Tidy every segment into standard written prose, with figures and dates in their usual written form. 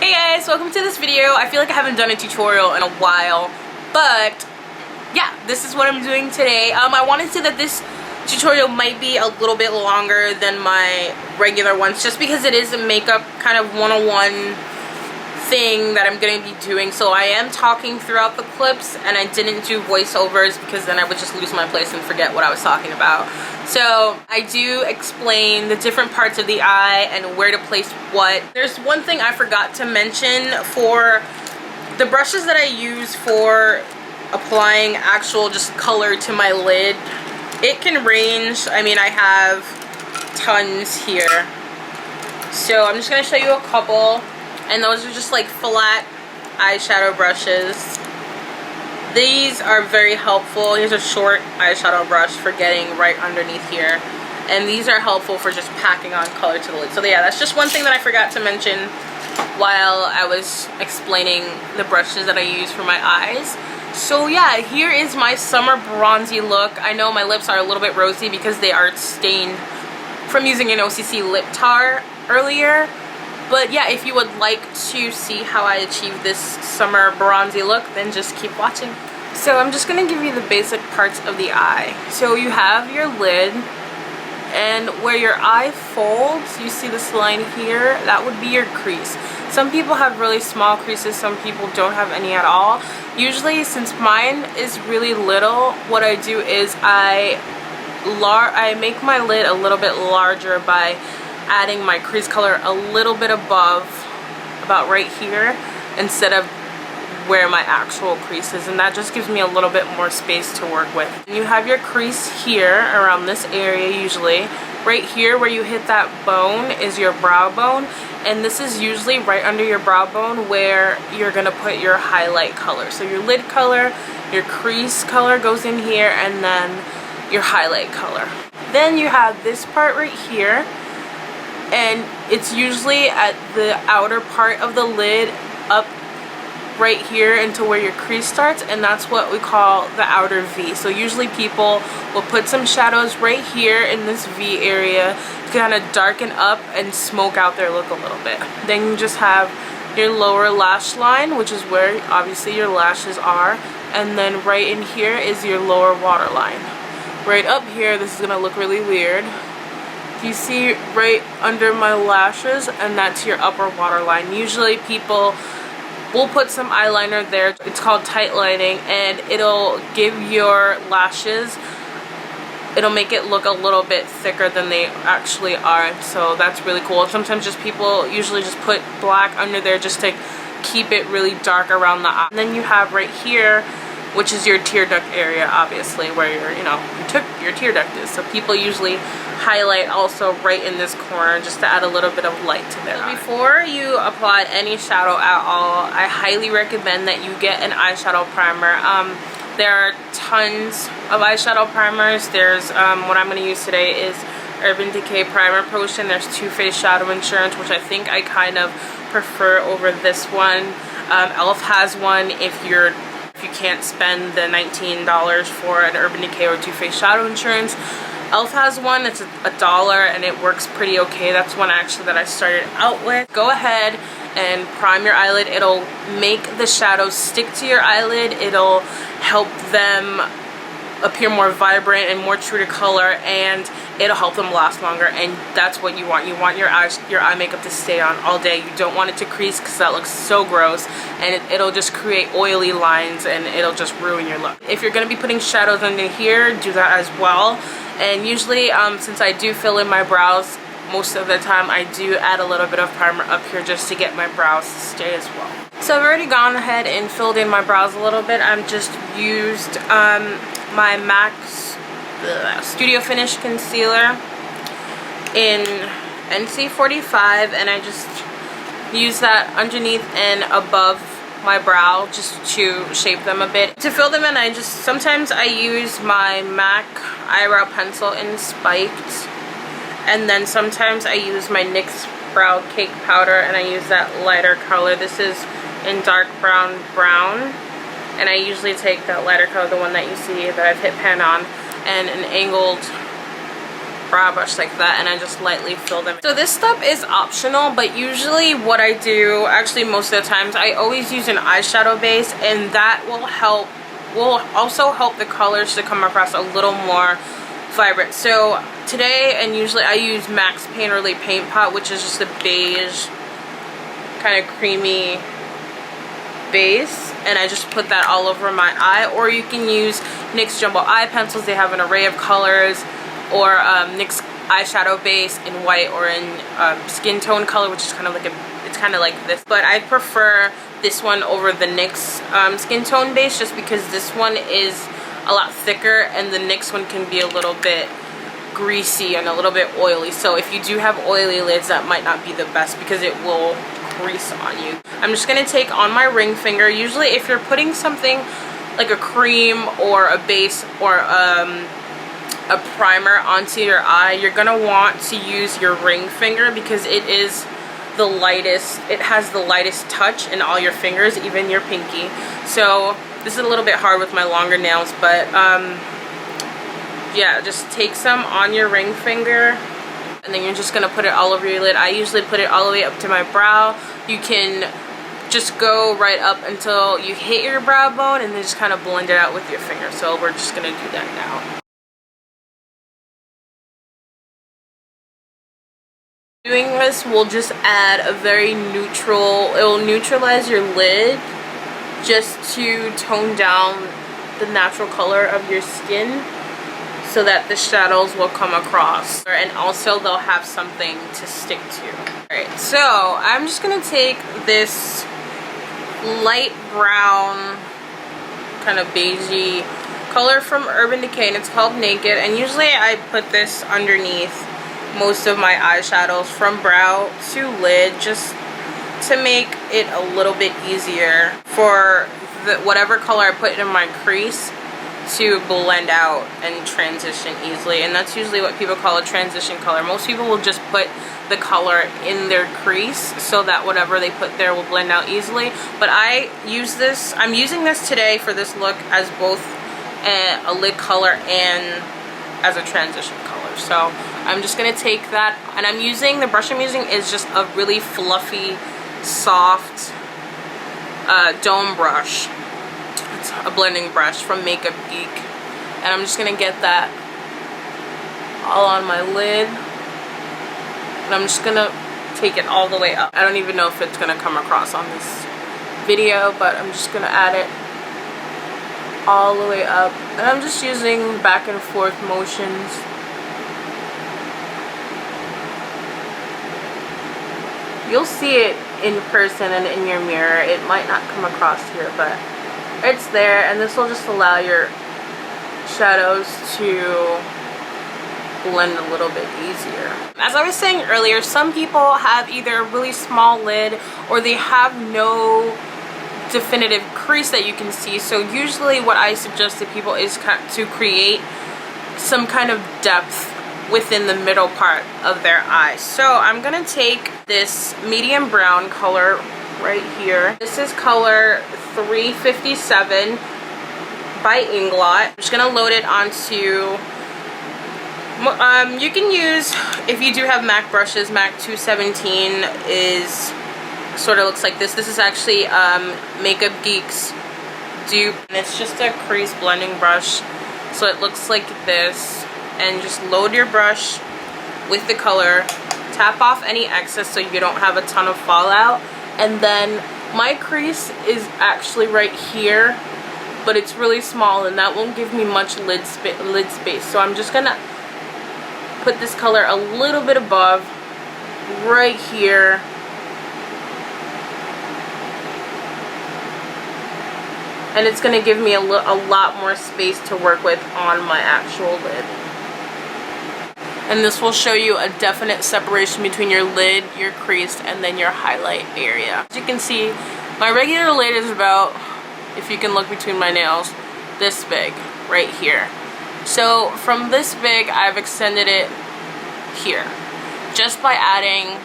Hey guys, welcome to this video. I feel like I haven't done a tutorial in a while, but yeah, this is what I'm doing today. I wanted to say that this tutorial might be a little bit longer than my regular ones just because it is a makeup kind of 101 thing that I'm going to be doing. So I am talking throughout the clips and I didn't do voiceovers because then I would just lose my place and forget what I was talking about. So I do explain the different parts of the eye and where to place what. There's one thing I forgot to mention for the brushes that I use for applying actual just color to my lid. It can range. I mean, I have tons here. So I'm just going to show you a couple. And those are just like flat eyeshadow brushes. These are very helpful. Here's a short eyeshadow brush for getting right underneath here. And these are helpful for just packing on color to the lid. So yeah, that's just one thing that I forgot to mention while I was explaining the brushes that I use for my eyes. So yeah, here is my summer bronzy look. I know my lips are a little bit rosy because they are stained from using an OCC lip tar earlier. But yeah, if you would like to see how I achieve this summer bronzy look, then just keep watching. So I'm just going to give you the basic parts of the eye. So you have your lid, and where your eye folds, you see this line here, that would be your crease. Some people have really small creases, some people don't have any at all. Usually, since mine is really little, what I do is I make my lid a little bit larger by adding my crease color a little bit above, about right here, instead of where my actual crease is, and that just gives me a little bit more space to work with. And you have your crease here around this area usually. Right here where you hit that bone is your brow bone, and this is usually right under your brow bone where you're gonna put your highlight color. So your lid color, your crease color goes in here, and then your highlight color. Then you have this part right here, and it's usually at the outer part of the lid up right here into where your crease starts, and that's what we call the outer V. So usually people will put some shadows right here in this V area to kind of darken up and smoke out their look a little bit. Then you just have your lower lash line, which is where obviously your lashes are, and then right in here is your lower waterline. Right up here, this is gonna look really weird. You see right under my lashes, and that's your upper waterline. Usually people will put some eyeliner there. It's called tight lining, and it'll give your lashes, it'll make it look a little bit thicker than they actually are. So that's really cool. Sometimes just people usually just put black under there just to keep it really dark around the eye. And then you have right here, which is your tear duct area, obviously, where your tear duct is. So people usually highlight also right in this corner just to add a little bit of light to their eye. Before you apply any shadow at all, I highly recommend that you get an eyeshadow primer. There are tons of eyeshadow primers. There's what I'm going to use today is Urban Decay Primer Potion. There's Too Faced Shadow Insurance, which I think I kind of prefer over this one. e.l.f. has one if you can't spend the $19 for an Urban Decay or Too Faced Shadow Insurance. e.l.f. has one, it's $1 and it works pretty okay. That's one actually that I started out with. Go ahead and prime your eyelid. It'll make the shadows stick to your eyelid. It'll help them appear more vibrant and more true to color, and it'll help them last longer, and that's what you want. You want your eye makeup to stay on all day. You don't want it to crease because that looks so gross, and it'll just create oily lines and it'll just ruin your look. If you're going to be putting shadows under here, do that as well. And usually since I do fill in my brows most of the time, I do add a little bit of primer up here just to get my brows to stay as well. So I've already gone ahead and filled in my brows a little bit. I've just used my MAC Studio Finish Concealer in NC45, and I just use that underneath and above my brow just to shape them a bit. To fill them in, sometimes I use my MAC eyebrow pencil in Spiked, and then sometimes I use my NYX Brow Cake Powder, and I use that lighter color. This is in dark brown, and I usually take that lighter color, the one that you see that I've hit pan on, and an angled brow brush like that, and I just lightly fill them in. So this step is optional, but usually what I do, actually most of the times, I always use an eyeshadow base, and that will also help the colors to come across a little more vibrant. So today, and usually I use Max Painterly Paint Pot, which is just a beige, kind of creamy base, and I just put that all over my eye. Or you can use NYX Jumbo Eye Pencils. They have an array of colors. Or NYX eyeshadow base in white or in skin tone color, which is kind of like it's kind of like this. But I prefer this one over the NYX skin tone base, just because this one is a lot thicker and the NYX one can be a little bit greasy and a little bit oily. So if you do have oily lids, that might not be the best because it will grease on you. I'm just going to take on my ring finger. Usually if you're putting something like a cream or a base or a primer onto your eye, you're gonna want to use your ring finger because it is the lightest, it has the lightest touch in all your fingers, even your pinky. So this is a little bit hard with my longer nails, but yeah, just take some on your ring finger and then you're just gonna put it all over your lid. I usually put it all the way up to my brow. You can just go right up until you hit your brow bone and then just kind of blend it out with your finger. So we're just gonna do that now. Doing this will just add a very neutral, it will neutralize your lid just to tone down the natural color of your skin so that the shadows will come across, and also they'll have something to stick to. Alright, so I'm just gonna take this light brown kind of beigey color from Urban Decay, and it's called Naked, and usually I put this underneath most of my eyeshadows from brow to lid, just to make it a little bit easier for whatever color I put in my crease to blend out and transition easily. And that's usually what people call a transition color. Most people will just put the color in their crease so that whatever they put there will blend out easily. But I use this, I'm using this today for this look as both a lid color and as a transition color. So I'm just gonna take that, and I'm using, the brush I'm using is just a really fluffy, soft dome brush. It's a blending brush from Makeup Geek, and I'm just gonna get that all on my lid, and I'm just gonna take it all the way up. I don't even know if it's gonna come across on this video, but I'm just gonna add it all the way up, and I'm just using back and forth motions. You'll see it in person and in your mirror. It might not come across here, but it's there, and this will just allow your shadows to blend a little bit easier. As I was saying earlier, some people have either a really small lid or they have no definitive crease that you can see. So usually what I suggest to people is to create some kind of depth within the middle part of their eye. So I'm gonna take this medium brown color right here. This is color 357 by Inglot. I'm just gonna load it onto, you can use, if you do have MAC brushes, MAC 217 is sort of looks like this. This is actually Makeup Geek's dupe, and it's just a crease blending brush, so it looks like this. And just load your brush with the color, tap off any excess so you don't have a ton of fallout, and then my crease is actually right here, but it's really small and that won't give me much lid space. So I'm just gonna put this color a little bit above right here, and it's gonna give me a lot more space to work with on my actual lid. And this will show you a definite separation between your lid, your crease, and then your highlight area. As you can see, my regular lid is about, if you can look between my nails, this big, right here. So from this big, I've extended it here, just by adding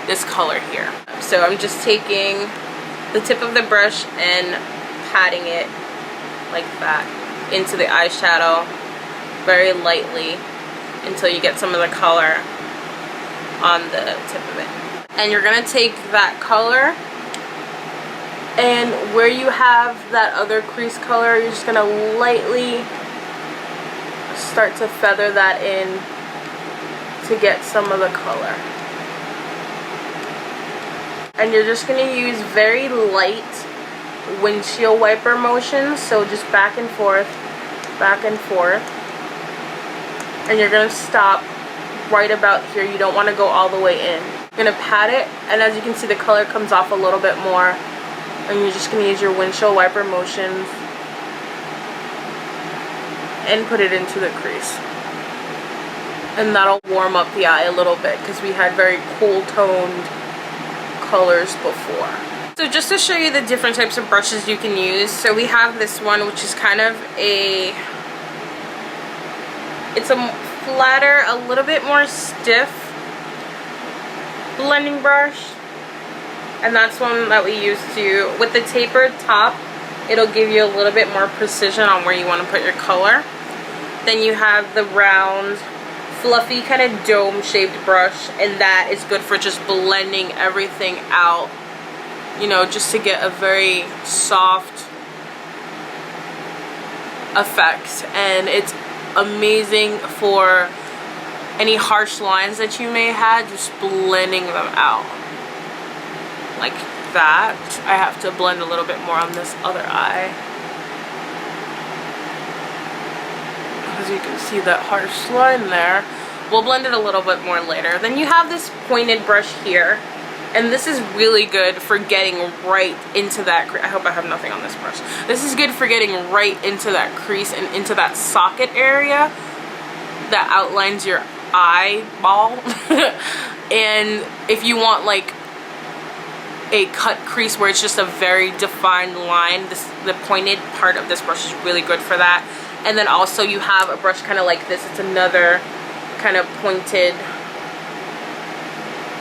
this color here. So I'm just taking the tip of the brush and patting it like that into the eyeshadow very lightly. until you get some of the color on the tip of it. And you're gonna take that color, and where you have that other crease color, you're just gonna lightly start to feather that in to get some of the color. And you're just gonna use very light windshield wiper motions, so just back and forth, and you're gonna stop right about here. You don't want to go all the way in. You're gonna pat it, and as you can see, the color comes off a little bit more, and you're just gonna use your windshield wiper motions and put it into the crease, and that'll warm up the eye a little bit because we had very cool toned colors before. So just to show you the different types of brushes you can use, so we have this one, which is kind of it's a flatter, a little bit more stiff blending brush, and that's one that we use to, with the tapered top, it'll give you a little bit more precision on where you want to put your color. Then you have the round, fluffy, kind of dome shaped brush, and that is good for just blending everything out, you know, just to get a very soft effect. And it's amazing for any harsh lines that you may have, just blending them out like that. I have to blend a little bit more on this other eye, as you can see that harsh line there. We'll blend it a little bit more later. Then you have this pointed brush here, and this is really good for getting right into that I hope I have nothing on this brush. This is good for getting right into that crease and into that socket area that outlines your eyeball. And if you want like a cut crease where it's just a very defined line, the pointed part of this brush is really good for that. And then also you have a brush kind of like this. It's another kind of pointed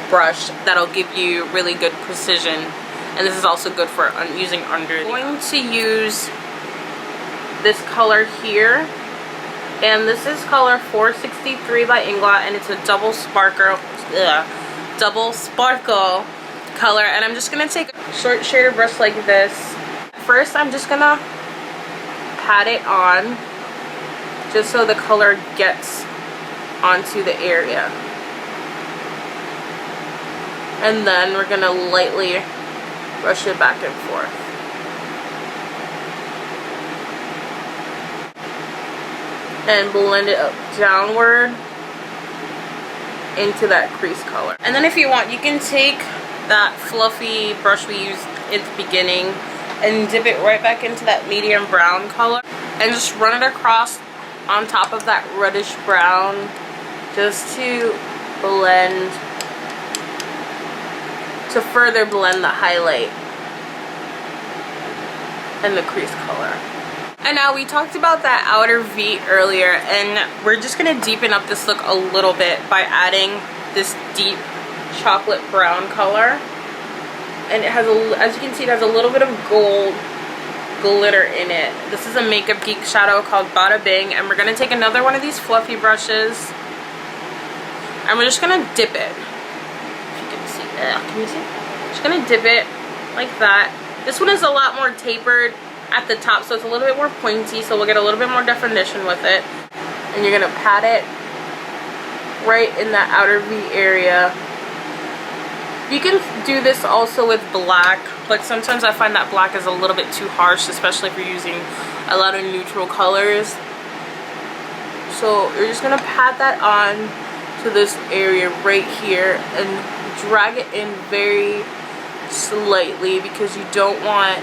brush that'll give you really good precision, and this is also good for using under. I'm going to use this color here, and this is color 463 by Inglot, and it's a double sparkle color. And I'm just gonna take a short shader brush like this. First, I'm just gonna pat it on just so the color gets onto the area, and then we're gonna lightly brush it back and forth. And blend it up downward into that crease color. And then if you want, you can take that fluffy brush we used at the beginning and dip it right back into that medium brown color and just run it across on top of that reddish brown, just to blend, to further blend the highlight and the crease color. And now we talked about that outer V earlier, and we're just gonna deepen up this look a little bit by adding this deep chocolate brown color. And it has as you can see, it has a little bit of gold glitter in it. This is a Makeup Geek shadow called Bada Bing, and we're gonna take another one of these fluffy brushes, and we're just gonna dip it. If you can see, can you see? Just gonna dip it like that. This one is a lot more tapered at the top, so it's a little bit more pointy, so we'll get a little bit more definition with it. And you're gonna pat it right in that outer V area. You can do this also with black, but sometimes I find that black is a little bit too harsh, especially if you're using a lot of neutral colors. So you're just gonna pat that on to this area right here and drag it in very slightly, because you don't want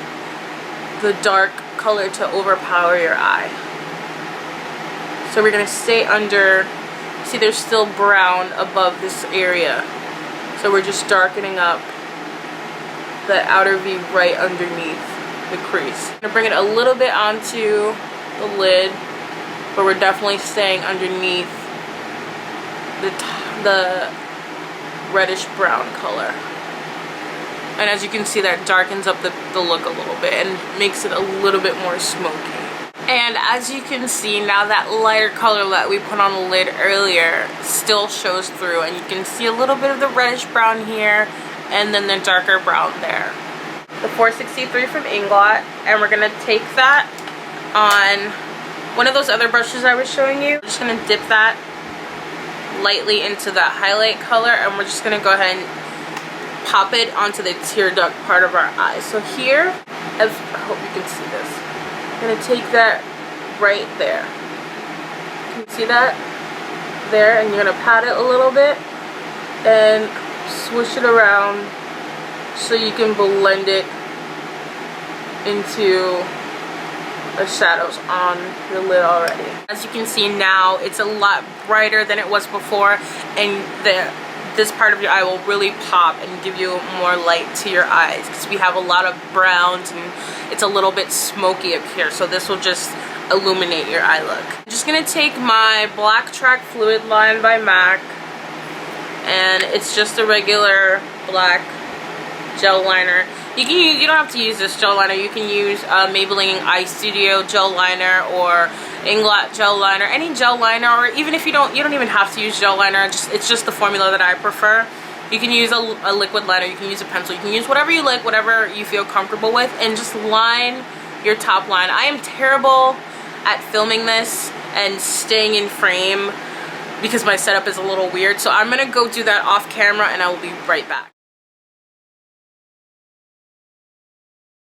the dark color to overpower your eye. So we're gonna stay under, see there's still brown above this area. So we're just darkening up the outer V right underneath the crease. I'm gonna bring it a little bit onto the lid, but we're definitely staying underneath the reddish brown color. And as you can see, that darkens up the look a little bit and makes it a little bit more smoky. And as you can see, now that lighter color that we put on the lid earlier still shows through, and you can see a little bit of the reddish brown here and then the darker brown there. The 463 from Inglot, and we're gonna take that on one of those other brushes I was showing you. We're just gonna dip that lightly into that highlight color, and we're just gonna go ahead and pop it onto the tear duct part of our eye. So here, I hope you can see this. I'm gonna take that right there. Can you see that? There, and you're gonna pat it a little bit and swish it around so you can blend it into the shadows on your lid already. As you can see now, it's a lot brighter than it was before, and this part of your eye will really pop and give you more light to your eyes, because we have a lot of browns and it's a little bit smoky up here, so this will just illuminate your eye look. I'm just gonna take my Black Track Fluid Line by MAC, and it's just a regular black gel liner. You don't have to use this gel liner. You can use Maybelline Eye Studio gel liner or Inglot gel liner, any gel liner, or even if you don't even have to use gel liner. It's just the formula that I prefer. You can use a liquid liner, you can use a pencil, you can use whatever you like, whatever you feel comfortable with, and just line your top line. I am terrible at filming this and staying in frame because my setup is a little weird, so I'm gonna go do that off camera and I will be right back.